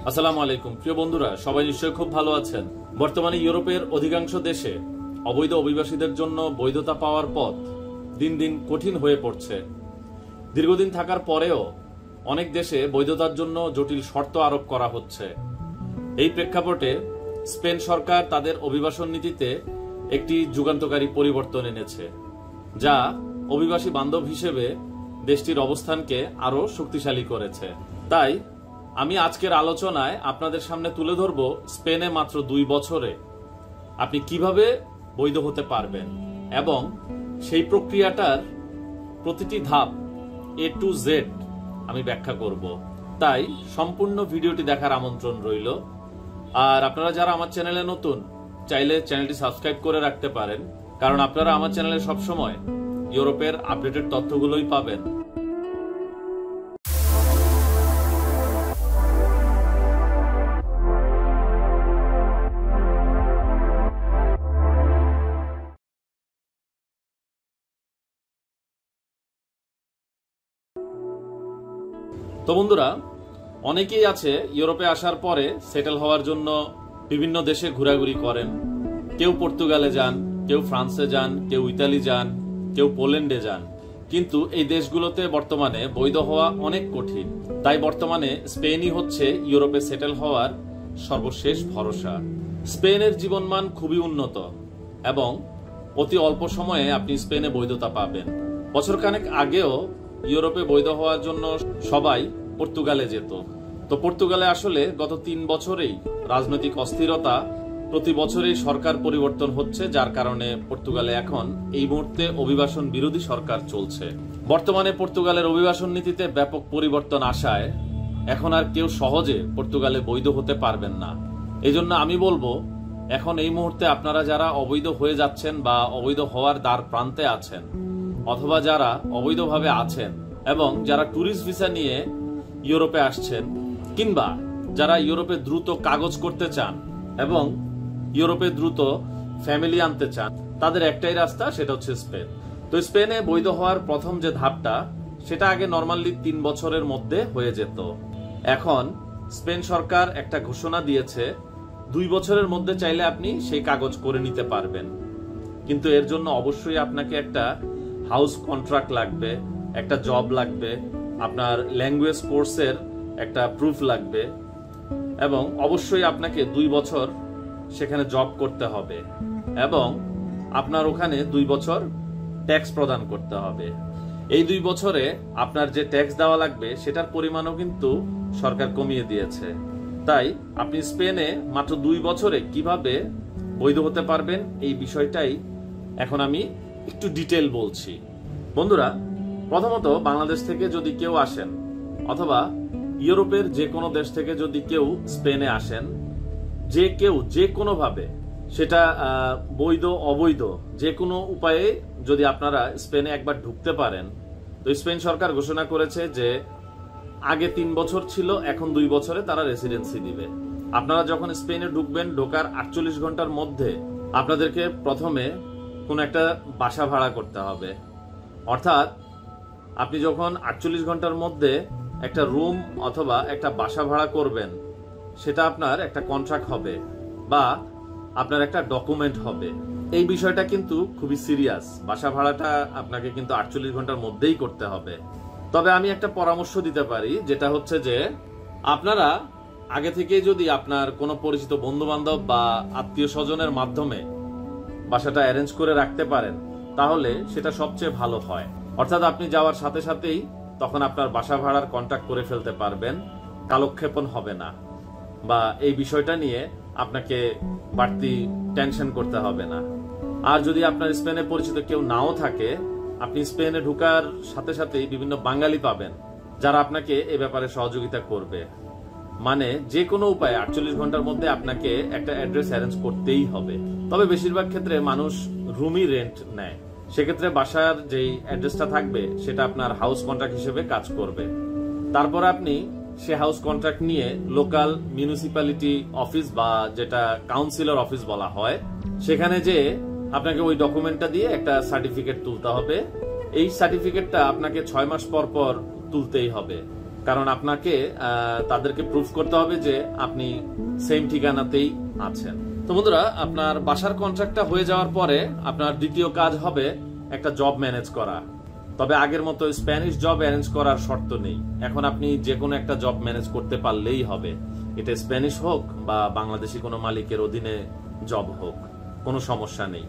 আসসালামু আলাইকুম প্রিয় বন্ধুরা, সবাই নিশ্চয়ই খুব ভালো আছেন। বর্তমানে ইউরোপের অধিকাংশ দেশে অবৈধ অভিবাসীদের জন্য বৈধতা পাওয়ার পথ দিন দিন কঠিন হয়ে পড়ছে। দীর্ঘদিন থাকার পরেও অনেক দেশে বৈধতার জন্য জটিল শর্ত আরোপ করা হচ্ছে। এই প্রেক্ষাপটে স্পেন সরকার তাদের অভিবাসন নীতিতে একটি যুগান্তকারী পরিবর্তন এনেছে, যা অভিবাসী বান্ধব হিসেবে দেশটির অবস্থানকে আরো শক্তিশালী করেছে। তাই আমি আজকের আলোচনায় আপনাদের সামনে তুলে ধরব স্পেনে মাত্র 2 বছরে আপনি কিভাবে বৈধ হতে পারবেন এবং সেই প্রক্রিয়াটার প্রতিটি ধাপ A to Z আমি ব্যাখ্যা করব। তাই সম্পূর্ণ ভিডিওটি দেখার আমন্ত্রণ রইল। আর আপনারা যারা আমার চ্যানেলে নতুন, চাইলে চ্যানেলটি সাবস্ক্রাইব করে রাখতে পারেন, কারণ আপনারা আমার চ্যানেলে সবসময় ইউরোপের আপডেটেড তথ্যগুলোই পাবেন। তো বন্ধুরা, অনেকেই আছে ইউরোপে আসার পরে সেটেল হওয়ার জন্য বিভিন্ন দেশে ঘোরাঘুরি করেন। কেউ পর্তুগালে যান, কেউ ফ্রান্সে যান, কেউ ইতালি যান, কেউ পোল্যান্ডে যান। কিন্তু এই দেশগুলোতে বর্তমানে বৈধ হওয়া অনেক কঠিন। তাই বর্তমানে স্পেনই হচ্ছে ইউরোপে সেটেল হওয়ার সর্বশেষ ভরসা। স্পেনের জীবনমান খুবই উন্নত এবং অতি অল্প সময়ে আপনি স্পেনে বৈধতা পাবেন। বছরখানেক আগেও ইউরোপে বৈধ হওয়ার জন্য সবাই পর্তুগালে যেত। তো পর্তুগালে আসলে গত 3 বছরেই রাজনৈতিক অস্থিরতা, প্রতি বছরেই সরকার পরিবর্তন হচ্ছে, যার কারণে পর্তুগালে এখন এই মুহূর্তে অভিবাসন বিরোধী সরকার চলছে। বর্তমানে পর্তুগালের অভিবাসন নীতিতে ব্যাপক পরিবর্তন আসায় এখন আর কেউ সহজে পর্তুগালে বৈধ হতে পারবেন না। এজন্য আমি বলবো, এখন এই মুহূর্তে আপনারা যারা অবৈধ হয়ে যাচ্ছেন বা অবৈধ হওয়ার দ্বার প্রান্তে আছেন, অথবা যারা অবৈধভাবে আছেন এবং যারা ট্যুরিস্ট ভিসা নিয়ে ইউরোপে আসছেন, কিংবা যারা ইউরোপে দ্রুত কাগজ করতে চান এবং ইউরোপে দ্রুত ফ্যামিলি আনতে চান, তাদের একটাই রাস্তা, সেটা হচ্ছে স্পেন। তো স্পেনে বৈধ হওয়ার প্রথম যে ধাপটা, সেটা আগে নর্মালি 3 বছরের মধ্যে হয়ে যেত। এখন স্পেন সরকার একটা ঘোষণা দিয়েছে, 2 বছরের মধ্যে চাইলে আপনি সেই কাগজ করে নিতে পারবেন। কিন্তু এর জন্য অবশ্যই আপনাকে একটা হাউস কন্ট্রাক্ট লাগবে, একটা জব লাগবে, আপনার ল্যাঙ্গুয়েজ কোর্সের একটা প্রুফ লাগবে এবং অবশ্যই আপনাকে 2 বছর সেখানে জব করতে হবে এবং আপনার ওখানে 2 বছর ট্যাক্স প্রদান করতে হবে। এই 2 বছরে আপনার যে ট্যাক্স দেওয়া লাগবে সেটার পরিমাণও কিন্তু সরকার কমিয়ে দিয়েছে। তাই আপনি স্পেনে মাত্র 2 বছরে কিভাবে বৈধ হতে পারবেন, এই বিষয়টাই এখন আমি একটু ডিটেল বলছি। বন্ধুরা, প্রথমত বাংলাদেশ থেকে যদি কেউ আসেন অথবা ইউরোপের যে কোনো দেশ থেকে যদি কেউ স্পেনে আসেন, যে কেউ যে কোনোভাবে, সেটা বৈধ অবৈধ যে কোনো উপায়ে যদি আপনারা স্পেনে একবার ঢুকতে পারেন, তো স্পেন সরকার ঘোষণা করেছে যে আগে 3 বছর ছিল, এখন 2 বছরে তারা রেসিডেন্সি দিবে। আপনারা যখন স্পেনে ঢুকবেন, ঢোকার 48 ঘন্টার মধ্যে আপনাদেরকে প্রথমে কোনো একটা বাসা ভাড়া করতে হবে। অর্থাৎ আপনি যখন 48 ঘন্টার মধ্যে একটা রুম অথবা একটা বাসা ভাড়া করবেন, সেটা আপনার একটা কন্ট্রাক্ট হবে বা আপনার একটা ডকুমেন্ট হবে। এই বিষয়টা কিন্তু খুবই সিরিয়াস। বাসা ভাড়াটা আপনাকে কিন্তু 48 ঘন্টার মধ্যেই করতে হবে। তবে আমি একটা পরামর্শ দিতে পারি, যেটা হচ্ছে যে আপনারা আগে থেকে যদি আপনার কোনো পরিচিত বন্ধু বান্ধব বা আত্মীয় স্বজনের মাধ্যমে বাসাটা অ্যারেঞ্জ করে রাখতে পারেন, তাহলে সেটা সবচেয়ে ভালো হয়। অর্থাৎ আপনি যাওয়ার সাথে সাথেই তখন আপনার বাসা ভাড়ার কন্ট্যাক্ট করে ফেলতে পারবেন, কালক্ষেপণ হবে না বা এই বিষয়টা নিয়ে আপনাকে বাড়তি টেনশন করতে হবে না। আর যদি আপনার স্পেনে পরিচিত কেউ নাও থাকে, আপনি স্পেনে ঢোকার সাথে সাথেই বিভিন্ন বাঙালি পাবেন যারা আপনাকে এই ব্যাপারে সহযোগিতা করবে। মানে যে কোনো উপায়ে 48 ঘন্টার মধ্যে আপনাকে একটা অ্যাড্রেস অ্যারেঞ্জ করতেই হবে। তবে বেশিরভাগ ক্ষেত্রে মানুষ রুমই রেন্ট নেয়, সেক্ষেত্রে বাসার যেই অ্যাড্রেসটা থাকবে সেটা আপনার হাউস কন্ট্রাক্ট হিসেবে কাজ করবে। তারপর আপনি সে হাউস কন্ট্রাক্ট নিয়ে লোকাল মিউনিসিপ্যালিটি অফিস বা যেটা কাউন্সিলর অফিস বলা হয়, সেখানে যে আপনাকে ওই ডকুমেন্টটা দিয়ে একটা সার্টিফিকেট তুলতে হবে। এই সার্টিফিকেটটা আপনাকে 6 মাস পর পর তুলতেই হবে, কারণ আপনাকে তাদেরকে প্রুফ করতে হবে যে আপনি সেম ঠিকানাতেই আছেন। তো বন্ধুরা, আপনার বাসার কন্ট্রাক্টটা হয়ে যাওয়ার পরে আপনার দ্বিতীয় কাজ হবে একটা জব ম্যানেজ করা। তবে আগের মতো স্প্যানিশ জব অ্যারেঞ্জ করার শর্ত নেই। এখন আপনি যে কোনো একটা জব ম্যানেজ করতে পারলেই হবে, এটা স্প্যানিশ হোক বা বাংলাদেশি কোনো মালিকের অধীনে জব হোক, কোনো সমস্যা নেই।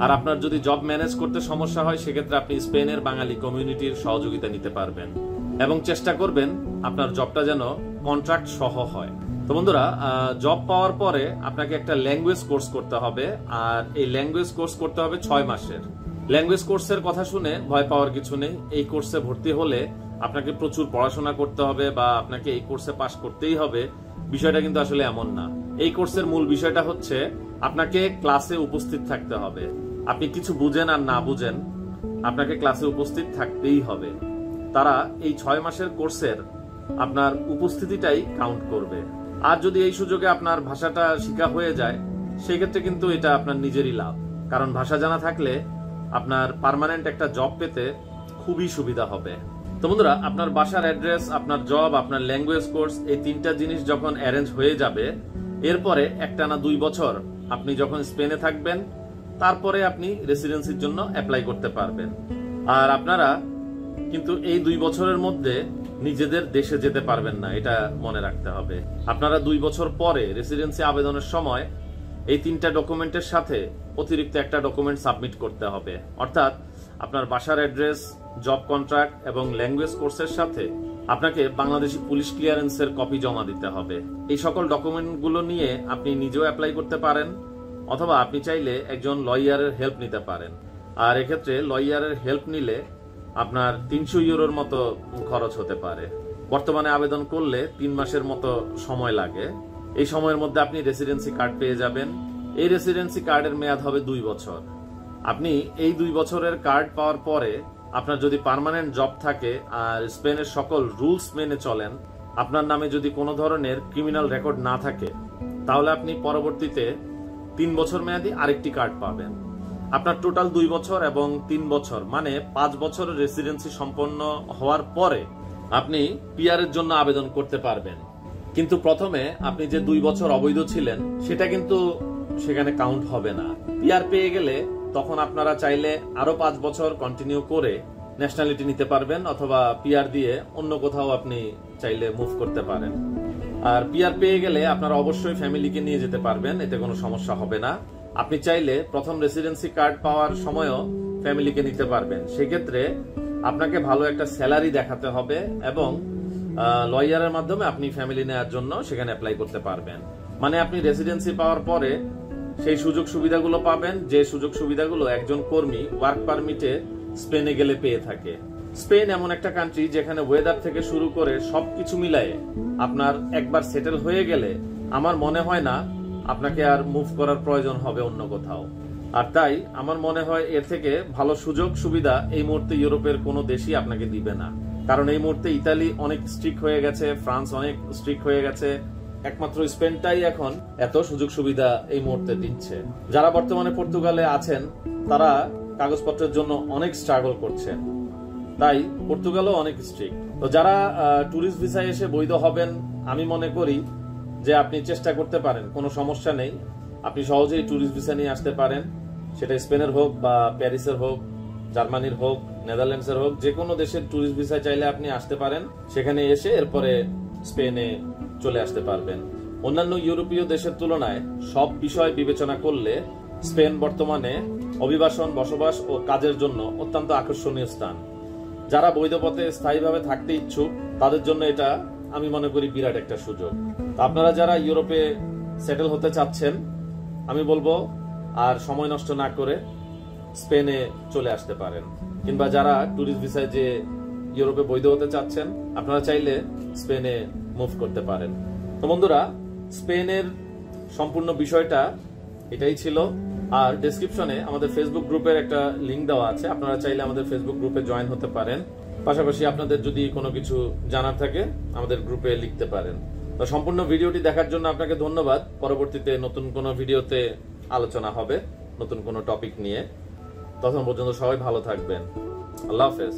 আর আপনার যদি জব ম্যানেজ করতে সমস্যা হয়, সেক্ষেত্রে আপনি স্পেনের বাঙালি কমিউনিটির সহযোগিতা নিতে পারবেন এবং চেষ্টা করবেন আপনার জবটা যেন কন্ট্রাক্ট সহ হয়। তো বন্ধুরা, জব পাওয়ার পরে আপনাকে একটা ল্যাঙ্গুয়েজ কোর্স করতে হবে, আর এই ল্যাঙ্গুয়েজ কোর্স করতে হবে 6 মাসের। ল্যাঙ্গুয়েজ কোর্সের কথা শুনে ভয় পাওয়ার কিছু নেই। এই কোর্সে ভর্তি হলে আপনাকে প্রচুর পড়াশোনা করতে হবে বা আপনাকে এই কোর্সে পাশ করতেই হবে, বিষয়টা কিন্তু আসলে এমন না। এই কোর্সের মূল বিষয়টা হচ্ছে আপনাকে ক্লাসে উপস্থিত থাকতে হবে। আপনি কিছু বুঝেন আর না বুঝেন, আপনাকে ক্লাসে উপস্থিত থাকতেই হবে। তারা এই 6 মাসের কোর্সের আপনার উপস্থিতিটাই কাউন্ট করবে। আর যদি এই সুযোগে আপনার ভাষাটা শেখা হয়ে যায়, সেক্ষেত্রে কিন্তু এটা আপনার নিজেরই লাভ। কারণ ভাষা জানা থাকলে আপনার পার্মানেন্ট একটা জব পেতে খুবই সুবিধা হবে। তো বন্ধুরা, আপনার বাসার অ্যাড্রেস, আপনার জব, আপনার ল্যাঙ্গুয়েজ কোর্স, এই 3টা জিনিস যখন অ্যারেঞ্জ হয়ে যাবে, এরপরে একটানা 2 বছর আপনি যখন স্পেনে থাকবেন, তারপরে আপনি রেসিডেন্সির জন্য অ্যাপ্লাই করতে পারবেন। আর আপনারা কিন্তু এই 2 বছরের মধ্যে নিজেদের দেশে যেতে পারবেন না, এটা মনে রাখতে হবে। আপনারা 2 বছর পরে রেসিডেন্সি আবেদনের সময় এই 3টা ডকুমেন্টের সাথে অতিরিক্ত একটা ডকুমেন্ট সাবমিট করতে হবে। অর্থাৎ আপনার বাসার অ্যাড্রেস, জব কন্ট্রাক্ট এবং ল্যাঙ্গুয়েজ কোর্সের সাথে আপনাকে বাংলাদেশি পুলিশ ক্লিয়ারেন্সের কপি জমা দিতে হবে। এই সকল ডকুমেন্টগুলো নিয়ে আপনি নিজেও অ্যাপ্লাই করতে পারেন, অথবা আপনি চাইলে একজন লয়ারের হেল্প নিতে পারেন। আর এক্ষেত্রে লয়ারের হেল্প নিলে আপনার 300 ইউরোর মতো খরচ হতে পারে। বর্তমানে আবেদন করলে 3 মাসের মতো সময় লাগে। এই সময়ের মধ্যে আপনি রেসিডেন্সি কার্ড পেয়ে যাবেন। এই রেসিডেন্সি কার্ডের মেয়াদ হবে 2 বছর। আপনি এই 2 বছরের কার্ড পাওয়ার পরে আপনার যদি পার্মানেন্ট জব থাকে আর স্পেনের সকল রুলস মেনে চলেন, আপনার নামে যদি কোনো ধরনের ক্রিমিনাল রেকর্ড না থাকে, তাহলে আপনি পরবর্তীতে 3 বছর মেয়াদি আরেকটি কার্ড পাবেন। আপনার টোটাল 2 বছর এবং 3 বছর মানে 5 বছরের রেসিডেন্সি সম্পন্ন হওয়ার পরে আপনি পিআর এর জন্য আবেদন করতে পারবেন। কিন্তু প্রথমে আপনি যে 2 বছর অবৈধ ছিলেন, সেটা কিন্তু সেখানে কাউন্ট হবে না। পিআর পেয়ে গেলে তখন আপনারা চাইলে আরো 5 বছর কন্টিনিউ করে ন্যাশনালিটি নিতে পারবেন, অথবা পিআর দিয়ে অন্য কোথাও আপনি চাইলে মুভ করতে পারেন। আর পিআর পেয়ে গেলে আপনারা অবশ্যই ফ্যামিলিকে নিয়ে যেতে পারবেন, এতে কোনো সমস্যা হবে না। আপনি চাইলে প্রথম রেসিডেন্সি কার্ড পাওয়ার সময়ও ফ্যামিলিকে নিতে পারবেন। সেক্ষেত্রে আপনাকে ভালো একটা স্যালারি দেখাতে হবে এবং লয়ারের মাধ্যমে আপনি ফ্যামিলি নেওয়ার জন্য সেখানে অ্যাপ্লাই করতে পারবেন। মানে আপনি রেসিডেন্সি পাওয়ার পরে সেই সুযোগ সুবিধাগুলো পাবেন, যে সুযোগ সুবিধাগুলো একজন কর্মী ওয়ার্ক পারমিটে স্পেনে গেলে পেয়ে থাকে। স্পেন এমন একটা কান্ট্রি যেখানে ওয়েদার থেকে শুরু করে সবকিছু মিলায়ে আপনার একবার সেটেল হয়ে গেলে আমার মনে হয় না আপনাকে আর মুভ করার প্রয়োজন হবে অন্য কোথাও। আর তাই আমার মনে হয় এর থেকে ভালো সুযোগ সুবিধা এই মুহূর্তে ইউরোপের কোনো দেশই আপনাকে দিবে না। কারণ এই মুহূর্তে ইতালি অনেক স্ট্রিক্ট হয়ে গেছে, ফ্রান্স অনেক স্ট্রিক্ট হয়ে গেছে, একমাত্র স্পেনটাই এখন এত সুযোগ সুবিধা এই মুহূর্তে দিচ্ছে। যারা বর্তমানে পর্তুগালে আছেন তারা কাগজপত্রের জন্য অনেক স্ট্রাগল করছেন, তাই পর্তুগালও অনেক স্ট্রিক্ট। তো যারা ট্যুরিস্ট ভিসায় এসে বৈধ হবেন, আমি মনে করি যে আপনি চেষ্টা করতে পারেন, কোনো সমস্যা নেই। আপনি সহজেই ট্যুরিস্ট ভিসা নিয়ে আসতে পারেন, সেটা স্পেনের হোক বা প্যারিসের হোক, জার্মানির হোক, নেদারল্যান্ডসের হোক, যে কোনো দেশের ট্যুরিস্ট ভিসা চাইলে আপনি আসতে পারেন। সেখানে এসে এরপরে স্পেনে চলে আসতে পারবেন। অন্যান্য ইউরোপীয় দেশের তুলনায় সব বিষয় বিবেচনা করলে স্পেন বর্তমানে অভিবাসন, বসবাস ও কাজের জন্য অত্যন্ত আকর্ষণীয় স্থান। যারা বৈধ পথে স্থায়ীভাবে থাকতে ইচ্ছুক তাদের জন্য এটা আমি মনে করি বিরাট একটা সুযোগ। আপনারা যারা ইউরোপে সেটেল হতে চাচ্ছেন, আমি বলবো আর সময় নষ্ট না করে স্পেনে চলে আসতে পারেন। কিংবা যারা ট্যুরিস্ট ভিসায় যে ইউরোপে বৈধ হতে চাচ্ছেন, আপনারা চাইলে স্পেনে মুভ করতে পারেন। তো বন্ধুরা, স্পেনের সম্পূর্ণ বিষয়টা এটাই ছিল। আর ডেসক্রিপশনে আমাদের ফেসবুক গ্রুপের একটা লিংক দেওয়া আছে, আপনারা চাইলে আমাদের ফেসবুক গ্রুপে জয়েন হতে পারেন। পাশাপাশি আপনাদের যদি কোনো কিছু জানার থাকে আমাদের গ্রুপে লিখতে পারেন। তো সম্পূর্ণ ভিডিওটি দেখার জন্য আপনাকে ধন্যবাদ। পরবর্তীতে নতুন কোনো ভিডিওতে আলোচনা হবে নতুন কোনো টপিক নিয়ে। তখন পর্যন্ত সবাই ভালো থাকবেন। আল্লাহ হাফেজ।